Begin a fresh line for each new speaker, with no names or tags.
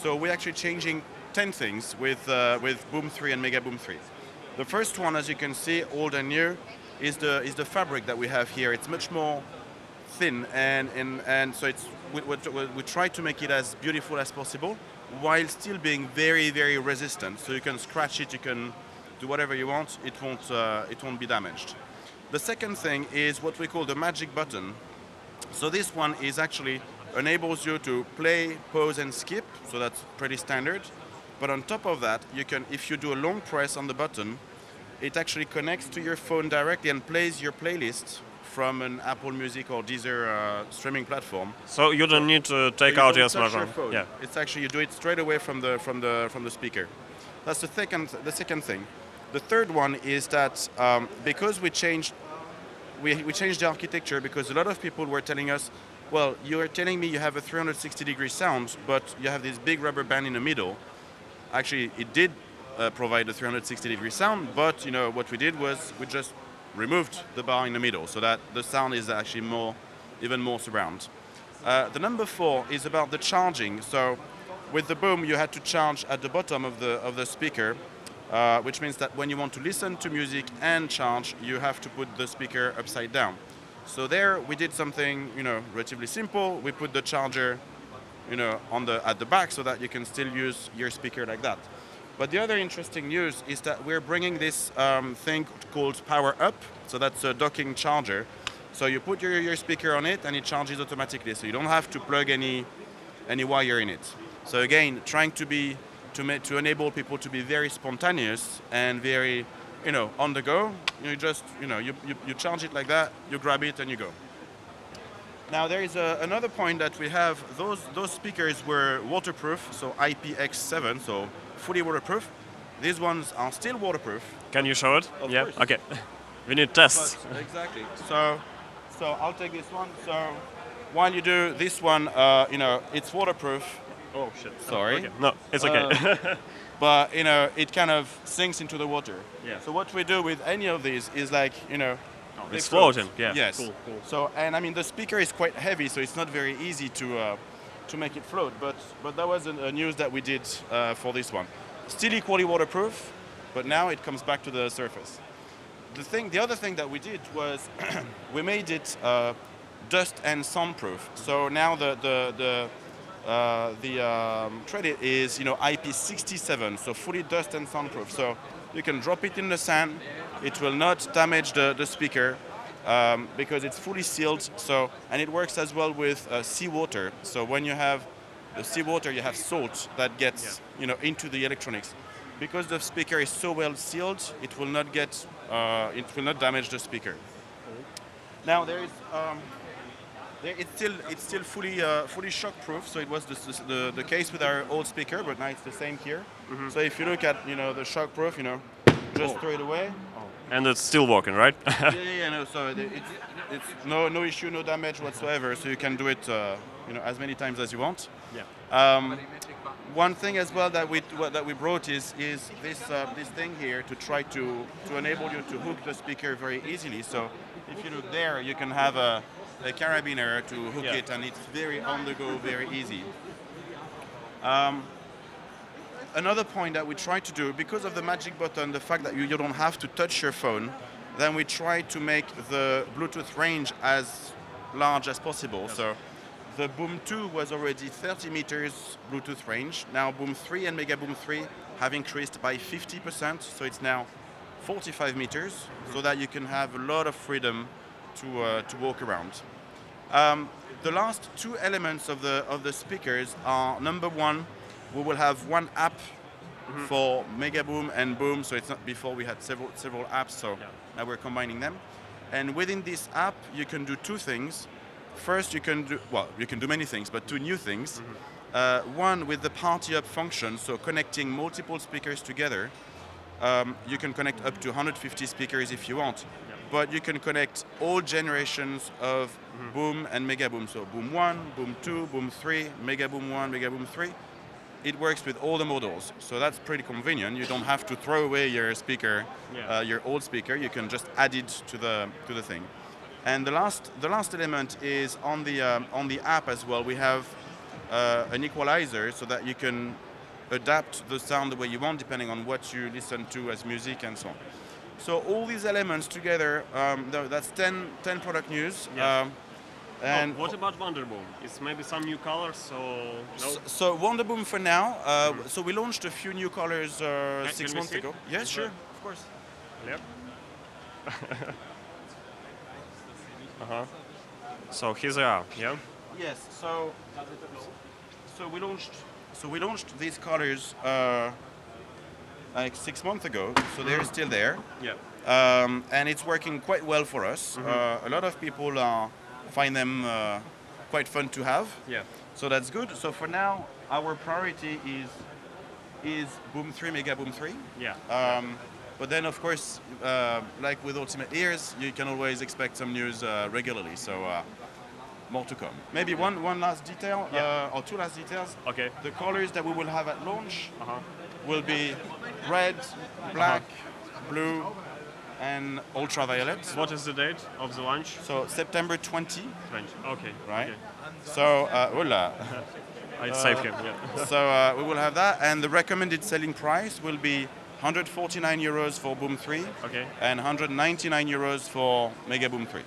So we're actually changing 10 things with Boom 3 and Megaboom 3. The first one, as you can see, old and new, is the fabric that we have here. It's much more thin, and so we try to make it as beautiful as possible, while still being very, very resistant. So you can scratch it, you can do whatever you want. It won't be damaged. The second thing is what we call the magic button. So this one is actually enables you to play, pause, and skip. So that's pretty standard. But on top of that, you can, if you do a long press on the button, it actually connects to your phone directly and plays your playlist from an Apple Music or Deezer streaming platform.
So you don't need to take out your smartphone.
Yeah, it's actually, you do it straight away from the speaker. That's the second thing. The third one is that because we changed the architecture, because a lot of people were telling us, well, you are telling me you have a 360-degree sound, but you have this big rubber band in the middle. Actually, it did provide a 360-degree sound, but what we did was we just removed the bar in the middle, so that the sound is actually even more surround. The number 4 is about the charging. So with the Boom, you had to charge at the bottom of the speaker, which means that when you want to listen to music and charge, you have to put the speaker upside down. So there we did something relatively simple. We put the charger at the back so that you can still use your speaker like that. But the other interesting news is that we're bringing this thing called Power Up. So that's a docking charger. So you put your speaker on it and it charges automatically. So you don't have to plug any wire in it. So again, trying to enable people to be very spontaneous and very on the go. You just you charge it like that, you grab it and you go. Now there is another point that we have. Those speakers were waterproof, so IPX7, so fully waterproof. These ones are still waterproof.
Can you show it?
Of
yeah.
course.
Okay. We need tests.
But, exactly. So I'll take this one. So while you do this one, it's waterproof.
Oh shit.
Sorry.
Okay. No, it's okay.
But it kind of sinks into the water.
Yeah.
So what we do with any of these is like
it's floating. Yeah.
Yes.
Cool.
So I mean the speaker is quite heavy, so it's not very easy to make it float. But that was a news that we did for this one. Still equally waterproof, but now it comes back to the surface. The other thing that we did was we made it dust and soundproof. So now the credit is IP67, so fully dust and soundproof. So you can drop it in the sand, it will not damage the speaker because it's fully sealed. So and it works as well with seawater. So when you have the seawater, you have salt that gets into the electronics. Because the speaker is so well sealed, it will not damage the speaker. Now there is. It's still fully shock-proof. So it was the case with our old speaker, but now it's the same here. Mm-hmm. So if you look at the shock-proof, just throw it away.
Oh. And it's still working, right?
yeah. No, so it's no issue, no damage whatsoever. So you can do it as many times as you want.
Yeah.
One thing as well that we brought is this thing here to try to enable you to hook the speaker very easily. So if you look there, you can have a carabiner to hook it, and it's very on the go, very easy. Another point that we try to do, because of the magic button, the fact that you don't have to touch your phone, then we try to make the Bluetooth range as large as possible. Yes. So the Boom 2 was already 30 meters Bluetooth range. Now Boom 3 and Megaboom 3 have increased by 50%, so it's now 45 meters, so that you can have a lot of freedom to walk around. The last two elements of the speakers are, number one, we will have one app for Megaboom and Boom. So it's not, before we had several apps, so now we're combining them. And within this app, you can do two things. First, you can do many things, but two new things. One with the party up function, so connecting multiple speakers together. You can connect up to 150 speakers if you want. But you can connect all generations of Boom and Megaboom. So Boom 1, Boom 2, Boom 3, Megaboom 1, Megaboom 3. It works with all the models. So that's pretty convenient. You don't have to throw away your speaker, your old speaker. You can just add it to the thing. And the last element is on the app as well. We have an equalizer so that you can adapt the sound the way you want depending on what you listen to as music and so on. So all these elements together, that's 10 product news.
Yeah.
And
what about Wonderboom? It's maybe some new colors, so no?
so Wonderboom for now. So we launched a few new colors
Can
6
we
months
see it?
ago. Yes,
Is
sure,
that-
of course.
Yep. So here they are, yeah?
Yes. So we launched these colors like 6 months ago. So they're still there.
Yeah.
And it's working quite well for us. A lot of people find them quite fun to have.
Yeah.
So that's good. So for now, our priority is Boom 3, Megaboom 3.
Yeah.
But then, of course, like with Ultimate Ears, you can always expect some news regularly. So more to come. Maybe one last detail, or two last details.
Okay.
The colors that we will have at launch
Uh-huh.
will be red, black, blue, and ultraviolet.
What is the date of the launch?
So September 20,
French. Okay.
right?
Okay.
So, hola.
It's safe here. Yeah.
So we will have that, and the recommended selling price will be 149 euros for Boom 3
Okay.
and 199 euros for Megaboom 3.